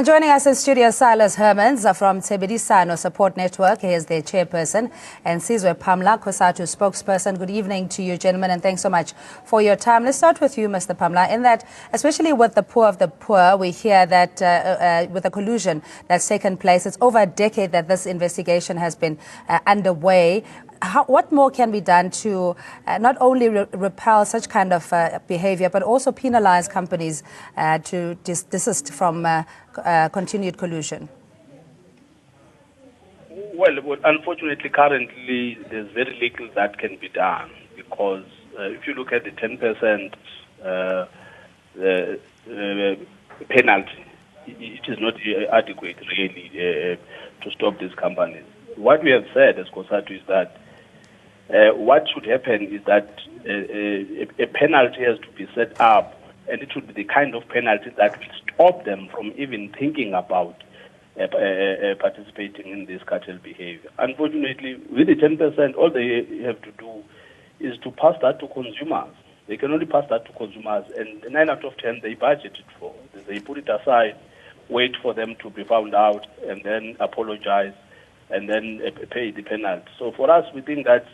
And joining us in studio, Silas Hermans from Tebedisano Support Network. He is their chairperson, and Sizwe Pamla, COSATU spokesperson. Good evening to you, gentlemen, and thanks so much for your time. Let's start with you, Mr. Pamla, in that, especially with the poor of the poor, we hear that with the collusion that's taken place, it's over a decade that this investigation has been underway. What more can be done to not only repel such kind of behavior, but also penalize companies to desist from continued collusion? Well, unfortunately, currently, there's very little that can be done because if you look at the 10% penalty, it is not adequate, really, to stop these companies. What we have said as COSATU is that what should happen is that a penalty has to be set up, and it should be the kind of penalty that will stop them from even thinking about participating in this cartel behavior. Unfortunately, with the 10%, all they have to do is to pass that to consumers. They can only pass that to consumers, and 9 out of 10 they budget it for. They put it aside, wait for them to be found out, and then apologize, and then pay the penalty. So for us, we think that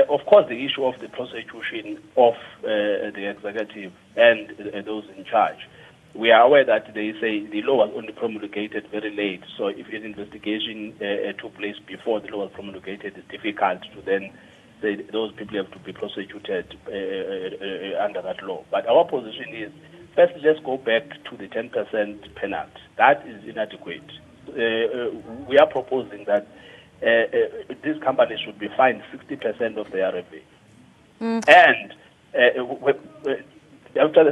of course, the issue of the prosecution of the executive and those in charge. We are aware that they say the law was only promulgated very late, so if an investigation took place before the law was promulgated, it's difficult to then say those people have to be prosecuted under that law. But our position is, first, let's go back to the 10% penalty. That is inadequate. We are proposing that these companies should be fined 60% of their revenue. And after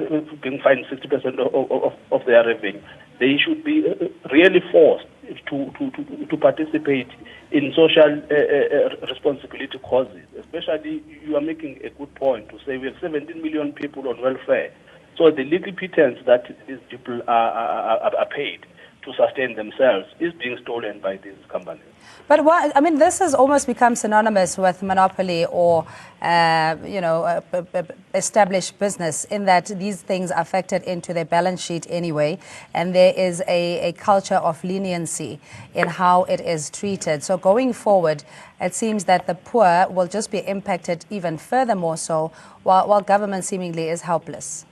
being fined 60% of their revenue, they should be really forced to participate in social responsibility causes. Especially, you are making a good point to say we have 17 million people on welfare. So the little pittance that these people are paid to sustain themselves is being stolen by these companies. But why? I mean, this has almost become synonymous with monopoly or, established business, in that these things are factored into their balance sheet anyway, and there is a culture of leniency in how it is treated. So going forward, it seems that the poor will just be impacted even furthermore so, while government seemingly is helpless.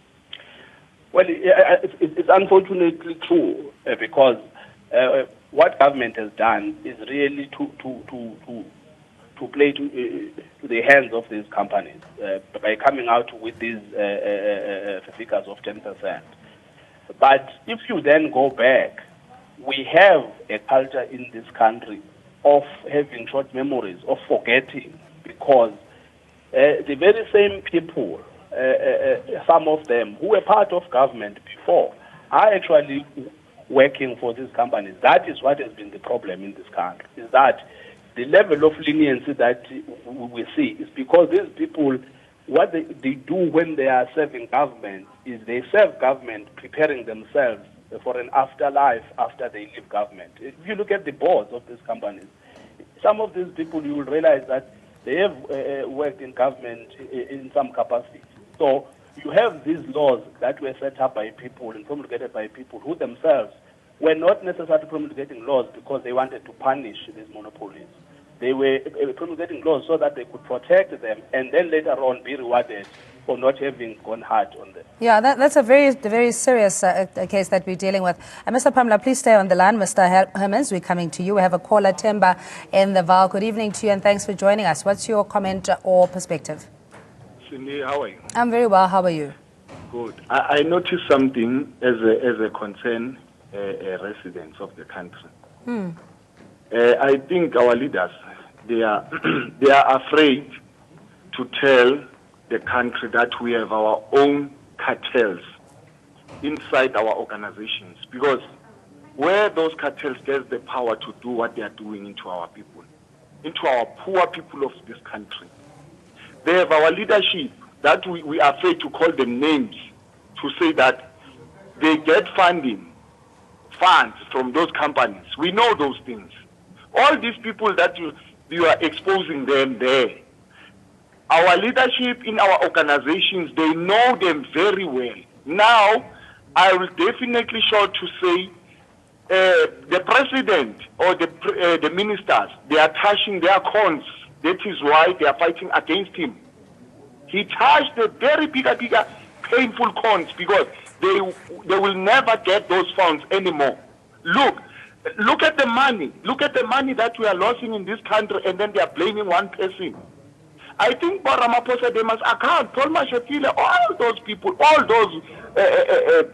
Well, it's unfortunately true because what government has done is really to play to the hands of these companies by coming out with these figures of 10%. But if you then go back, we have a culture in this country of having short memories, of forgetting, because the very same people, some of them who were part of government before, are actually working for these companies. That is what has been the problem in this country, is that the level of leniency that we see is because these people, what they do when they are serving government is they serve government preparing themselves for an afterlife after they leave government. If you look at the boards of these companies, some of these people, you will realize that they have worked in government in some capacity. So you have these laws that were set up by people and promulgated by people who themselves were not necessarily promulgating laws because they wanted to punish these monopolies. They were promulgating laws so that they could protect them and then later on be rewarded for not having gone hard on them. Yeah, that's a very serious case that we're dealing with. Mr. Pamla, please stay on the line. Mr. Hermans, we're coming to you. We have a caller, Temba, in the Val. Good evening to you and thanks for joining us. What's your comment or perspective? Cindy, how are you? I'm very well. How are you? Good. I noticed something as a concern residents of the country. I think our leaders, they are afraid to tell the country that we have our own cartels inside our organizations, because where those cartels get the power to do what they are doing into our people, into our poor people of this country. They have our leadership that we are afraid to call them names, to say that they get funds from those companies. We know those things. All these people that you are exposing them there, our leadership in our organizations, they know them very well. Now, I will definitely sure to say the president or the ministers, they are touching their cons. That is why they are fighting against him. He touched the very bigger, painful cons because they will never get those funds anymore. Look at the money. Look at the money that we are losing in this country, and then they are blaming one person. I think Ramaphosa, they must account. Paul Mashatile, all those people, all those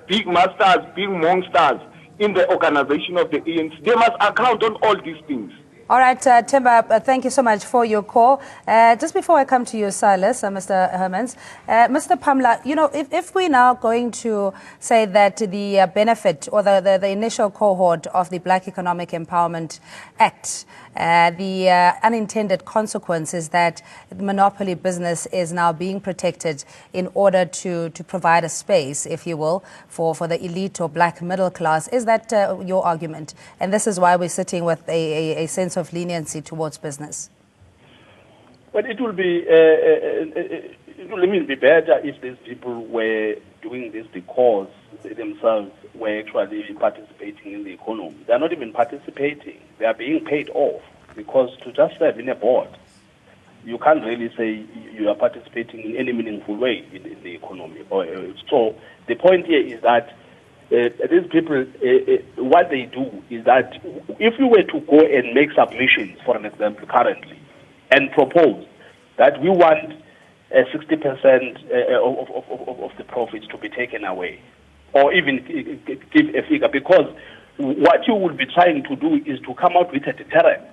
big masters, big monsters in the organization of the ANC, they must account on all these things. All right, Timba, thank you so much for your call. Just before I come to you, Silas, Mr. Hermans, Mr. Pamla, you know, if we're now going to say that the benefit or the initial cohort of the Black Economic Empowerment Act, the unintended consequence is that monopoly business is now being protected in order to provide a space, if you will, for the elite or black middle class. Is that your argument? And this is why we're sitting with a sense of leniency towards business. Well, it will be be better if these people were doing this because they themselves were actually participating in the economy. They are not even participating. They are being paid off because to just serve in a board, you can't really say you are participating in any meaningful way in the economy. So the point here is that these people, what they do is that if you were to go and make submissions, for an example, currently, and propose that we want 60% of the profits to be taken away, or even give a figure, because what you will be trying to do is to come out with a deterrent.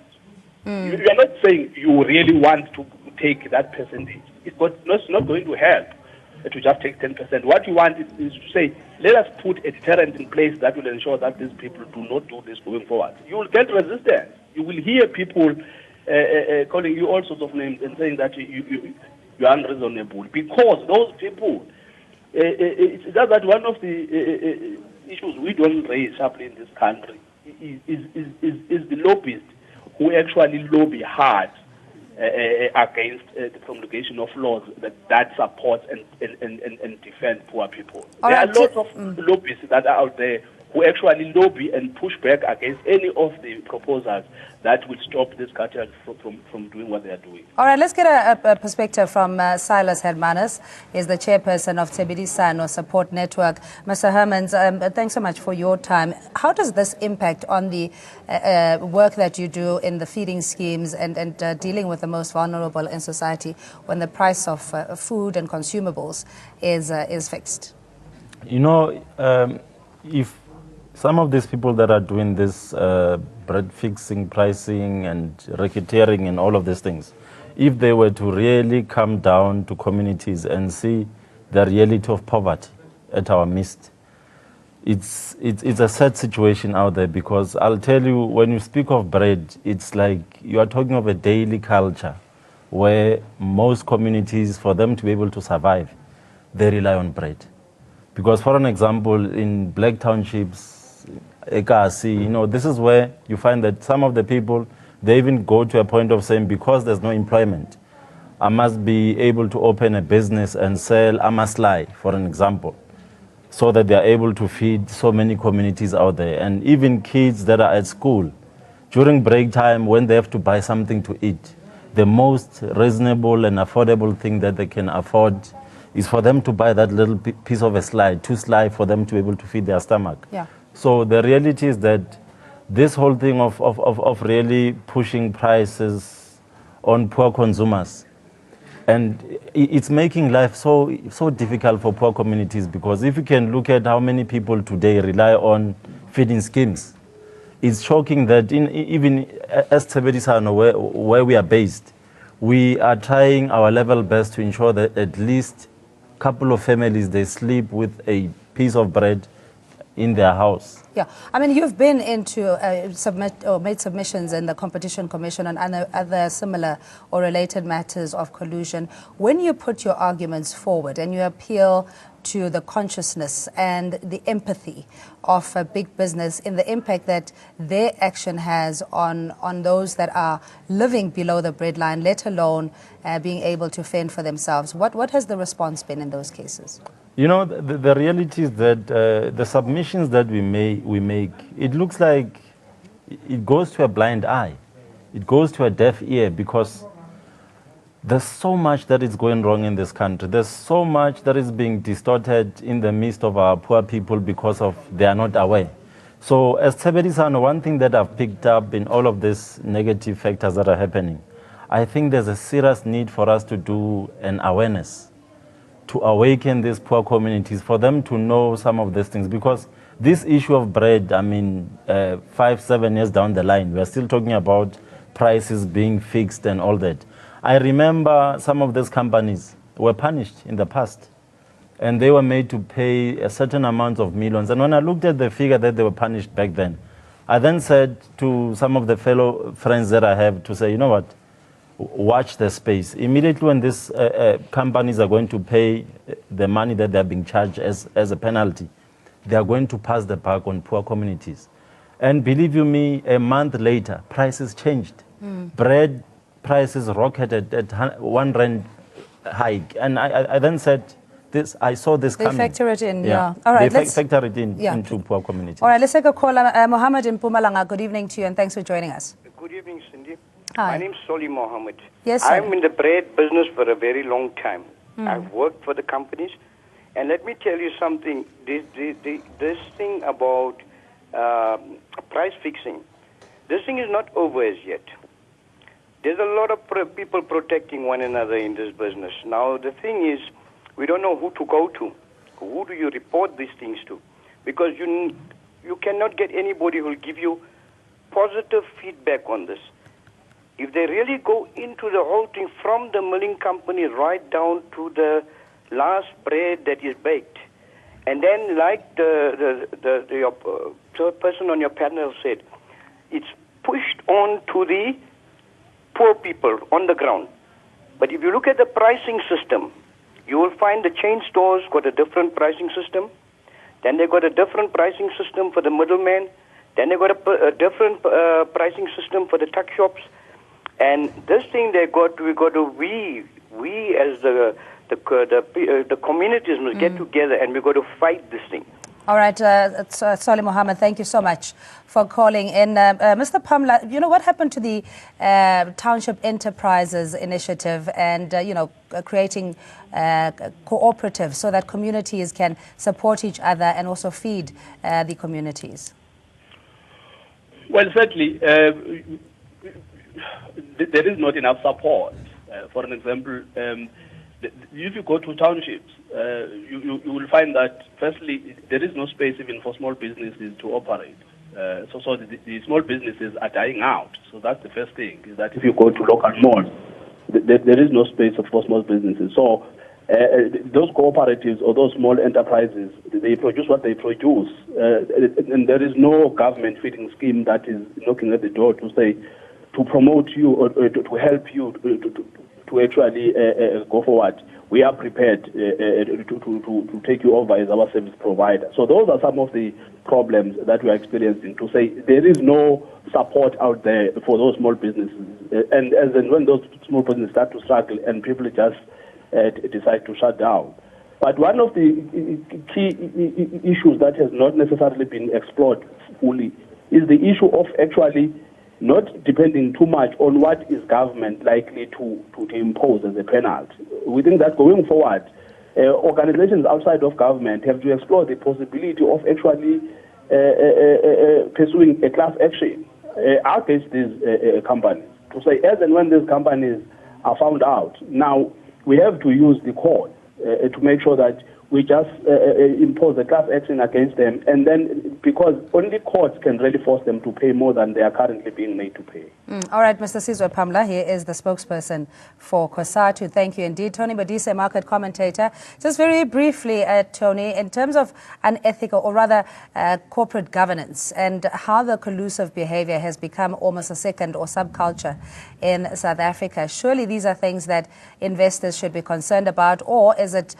You are not saying you really want to take that percentage. It's not going to help to just take 10%. What you want is to say, let us put a deterrent in place that will ensure that these people do not do this going forward. You will get resistance. You will hear people calling you all sorts of names and saying that you are unreasonable because those people, it's just that one of the issues we don't raise sharply in this country is the lobbyists who actually lobby hard against the promulgation of laws that support and defend poor people. There are lots of lobbyists that are out there who actually lobby and push back against any of the proposals that will stop this cartel from doing what they are doing. All right, let's get a perspective from Silas Hermanas. He's the chairperson of Tebedisano Support Network. Mr. Hermans, thanks so much for your time. How does this impact on the work that you do in the feeding schemes and dealing with the most vulnerable in society when the price of food and consumables is fixed? You know, if some of these people that are doing this bread fixing, pricing and racketeering and all of these things, if they were to really come down to communities and see the reality of poverty at our midst, it's a sad situation out there, because I'll tell you, when you speak of bread, it's like you are talking of a daily culture where most communities, for them to be able to survive, they rely on bread. Because for an example, in black townships, Ekasi, you know, this is where you find that some of the people, they even go to a point of saying, because there's no employment, I must be able to open a business and sell amaslai, for an example, so that they are able to feed so many communities out there. And even kids that are at school, during break time, when they have to buy something to eat, the most reasonable and affordable thing that they can afford is for them to buy that little piece of a slide, 2 slides, for them to be able to feed their stomach. Yeah. So the reality is that this whole thing of really pushing prices on poor consumers, and it's making life so difficult for poor communities, because if you can look at how many people today rely on feeding schemes, it's shocking that even as Tebedisano, where we are based, we are trying our level best to ensure that at least a couple of families, they sleep with a piece of bread in their house. Yeah, I mean, you've been into made submissions in the Competition Commission on other similar or related matters of collusion. When you put your arguments forward and you appeal to the consciousness and the empathy of big business in the impact that their action has on those that are living below the breadline, let alone being able to fend for themselves, what has the response been in those cases? You know, the reality is that the submissions that we make, it looks like it goes to a blind eye. It goes to a deaf ear because there's so much that is going wrong in this country. There's so much that is being distorted in the midst of our poor people because of they are not aware. So as Tseberisano, one thing that I've picked up in all of these negative factors that are happening, I think there's a serious need for us to do an awareness, to awaken these poor communities, for them to know some of these things. Because this issue of bread, I mean, 5-7 years down the line, we're still talking about prices being fixed and all that. I remember some of these companies were punished in the past, and they were made to pay a certain amount of millions. And when I looked at the figure that they were punished back then, I then said to some of the fellow friends that I have to say, you know what, watch the space. Immediately when these companies are going to pay the money that they're being charged as a penalty, they are going to pass the buck on poor communities. And believe you me, a month later, prices changed. Bread prices rocketed at 1 rand hike. And I then said, I saw this coming. They factor it in, yeah. All right, they factor it in into poor communities. All right, let's take a call. Mohammed in Mpumalanga, good evening to you and thanks for joining us. Good evening, Cindy. Hi. My name's Soli Mohammed. Yes, sir. I'm in the bread business for a very long time. I've worked for the companies. And let me tell you something. This thing about price fixing, this thing is not over as yet. There's a lot of people protecting one another in this business. Now, the thing is, we don't know who to go to. Who do you report these things to? Because you cannot get anybody who will give you positive feedback on this. If they really go into the whole thing from the milling company right down to the last bread that is baked, and then like the person on your panel said, it's pushed on to the poor people on the ground. But if you look at the pricing system, you will find the chain stores got a different pricing system. Then they got a different pricing system for the middleman. Then they got a different pricing system for the tuck shops. And this thing we as the communities must get together and we got to fight this thing. All right, Solly Mohammed, thank you so much for calling in. Mr. Pamla, you know, what happened to the Township Enterprises Initiative and, creating cooperatives so that communities can support each other and also feed the communities? Well, certainly, there is not enough support. For an example, if you go to townships, you will find that, firstly, there is no space even for small businesses to operate. So the small businesses are dying out. So that's the first thing, is that if you go to local malls, there is no space for small businesses. So those cooperatives or those small enterprises, they produce what they produce. And there is no government feeding scheme that is knocking at the door to say, to promote you or to help you to actually go forward. We are prepared to take you over as our service provider. So those are some of the problems that we are experiencing, to say there is no support out there for those small businesses. And when those small businesses start to struggle and people just decide to shut down. But one of the key issues that has not necessarily been explored fully is the issue of actually not depending too much on what is government likely to impose as a penalty. We think that going forward, organizations outside of government have to explore the possibility of actually pursuing a class action against these companies. To say, as and when these companies are found out, now we have to use the court to make sure that we just impose a class action against them, and then because only courts can really force them to pay more than they are currently being made to pay. All right, Mr. Sizwe Pamla, he is the spokesperson for COSATU. Thank you indeed. Tony Badise, market commentator. Just very briefly, Tony, in terms of unethical, or rather corporate governance, and how the collusive behavior has become almost a second or subculture in South Africa, surely these are things that investors should be concerned about, or is it,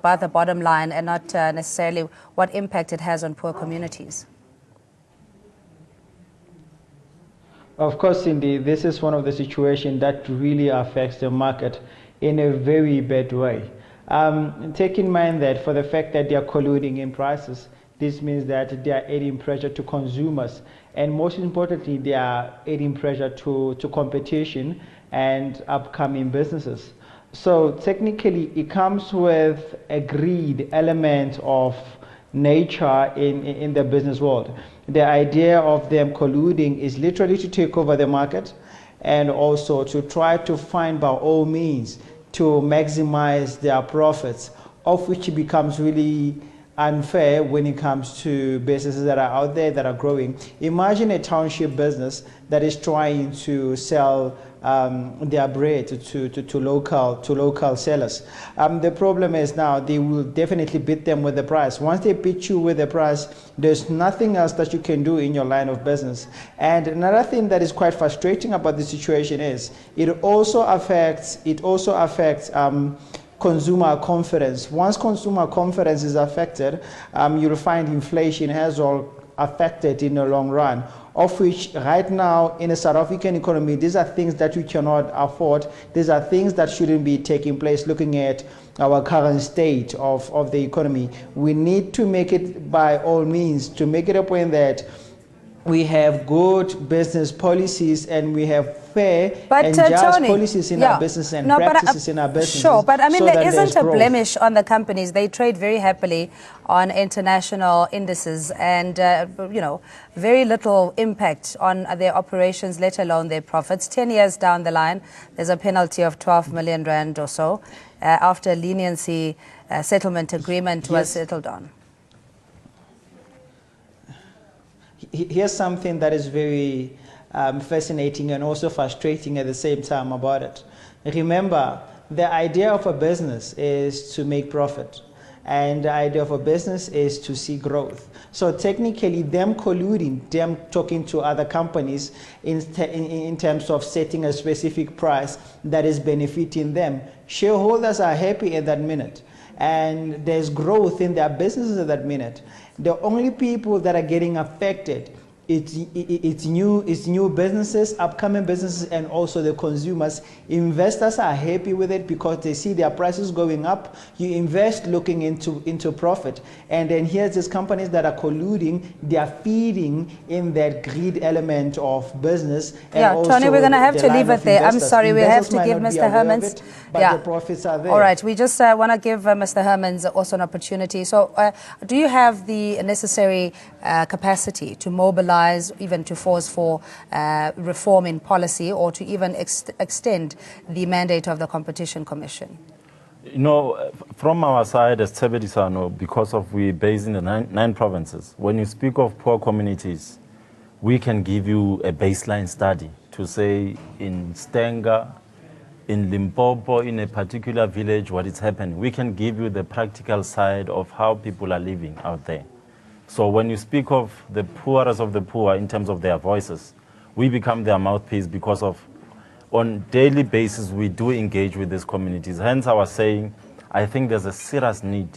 about the bottom line and not necessarily what impact it has on poor communities? Of course, Cindy, this is one of the situations that really affects the market in a very bad way. Take in mind that for the fact that they are colluding in prices, this means that they are adding pressure to consumers, and most importantly, they are adding pressure to competition and upcoming businesses. So technically, it comes with a greed element of nature in the business world. The idea of them colluding is literally to take over the market and also to try to find by all means to maximize their profits, of which it becomes really unfair when it comes to businesses that are out there that are growing. Imagine a township business that is trying to sell their bread to local sellers. The problem is now they will definitely beat them with the price. Once they beat you with the price, there's nothing else that you can do in your line of business. And another thing that is quite frustrating about the situation is it also affects consumer confidence. Once consumer confidence is affected, you'll find inflation has all affected in the long run, of which right now in the South African economy, these are things that we cannot afford. These are things that shouldn't be taking place looking at our current state of the economy. We need to make it by all means, to make it a point that we have good business policies and we have fair and just Tony, policies in our business and practices in our business. Sure, but I mean, so there isn't a blemish on the companies. They trade very happily on international indices and, you know, very little impact on their operations, let alone their profits. 10 years down the line, there's a penalty of 12 million rand or so after a leniency settlement agreement was settled on. Here's something that is very fascinating and also frustrating at the same time about it. Remember, the idea of a business is to make profit, and the idea of a business is to see growth. So technically, them colluding, them talking to other companies in terms of setting a specific price that is benefiting them, shareholders are happy at that minute, and there's growth in their businesses at that minute. The only people that are getting affected, it's new businesses, upcoming businesses, and also the consumers. Investors are happy with it because they see their prices going up. You invest looking into profit, and then here's these companies that are colluding. They are feeding in that greed element of business. And yeah, Tony, we're going to have to leave it there. I'm sorry, we have to give Mr. Hermans. The profits are there. All right, we just want to give Mr. Hermans also an opportunity. So, do you have the necessary capacity to mobilize, even to force for reform in policy, or to even extend the mandate of the Competition Commission? You know, from our side as Tsebedisano, because of we based in the nine provinces, when you speak of poor communities, we can give you a baseline study to say in Stenga, in Limpopo, in a particular village, what is happening. We can give you the practical side of how people are living out there. So when you speak of the poorest of the poor in terms of their voices, we become their mouthpiece because of, on daily basis, we do engage with these communities. Hence I was saying, I think there's a serious need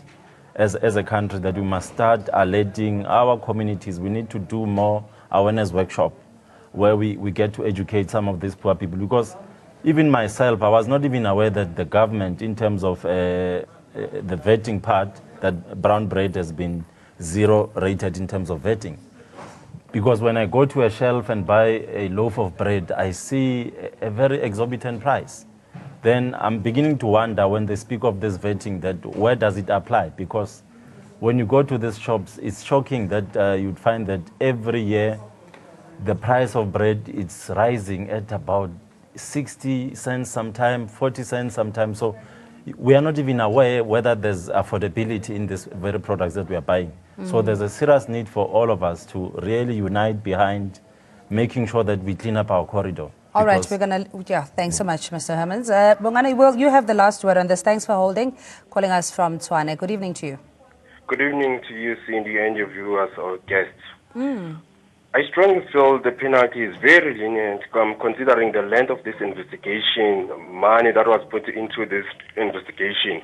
as a country that we must start alerting our communities. We need to do more awareness workshop where we get to educate some of these poor people, because even myself, I was not even aware that the government, in terms of the vetting part, that brown bread has been 0 rated in terms of vetting. Because when I go to a shelf and buy a loaf of bread, I see a very exorbitant price. Then I'm beginning to wonder when they speak of this vetting, that where does it apply? Because when you go to these shops, it's shocking that you'd find that every year the price of bread is rising at about 60 cents sometimes, 40 cents sometimes. So we are not even aware whether there's affordability in these very products that we are buying. So there's a serious need for all of us to really unite behind making sure that we clean up our corridor. All right, we're going to, thanks so much, Mr. Hermans. Bongani, well, you have the last word on this. Thanks for holding, calling us from Tshwane. Good evening to you. Good evening to you, Cindy, and your viewers or guests. I strongly feel the penalty is very lenient considering the length of this investigation, money that was put into this investigation.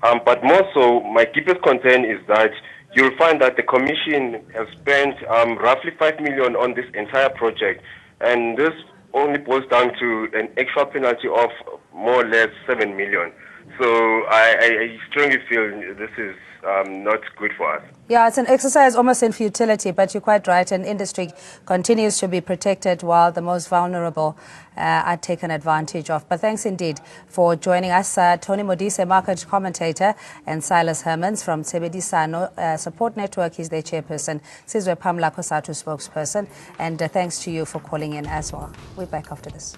But more so, my deepest concern is that you'll find that the commission has spent roughly 5 million on this entire project, and this only boils down to an actual penalty of more or less 7 million. So I strongly feel this is not good for us. Yeah, it's an exercise almost in futility, but you're quite right. And industry continues to be protected while the most vulnerable are taken advantage of. But thanks indeed for joining us. Tony Modise, market commentator, and Silas Hermans from Sebedisano Support Network. He's their chairperson. Sizwe Pamla Kosatu, spokesperson. And thanks to you for calling in as well. We're back after this.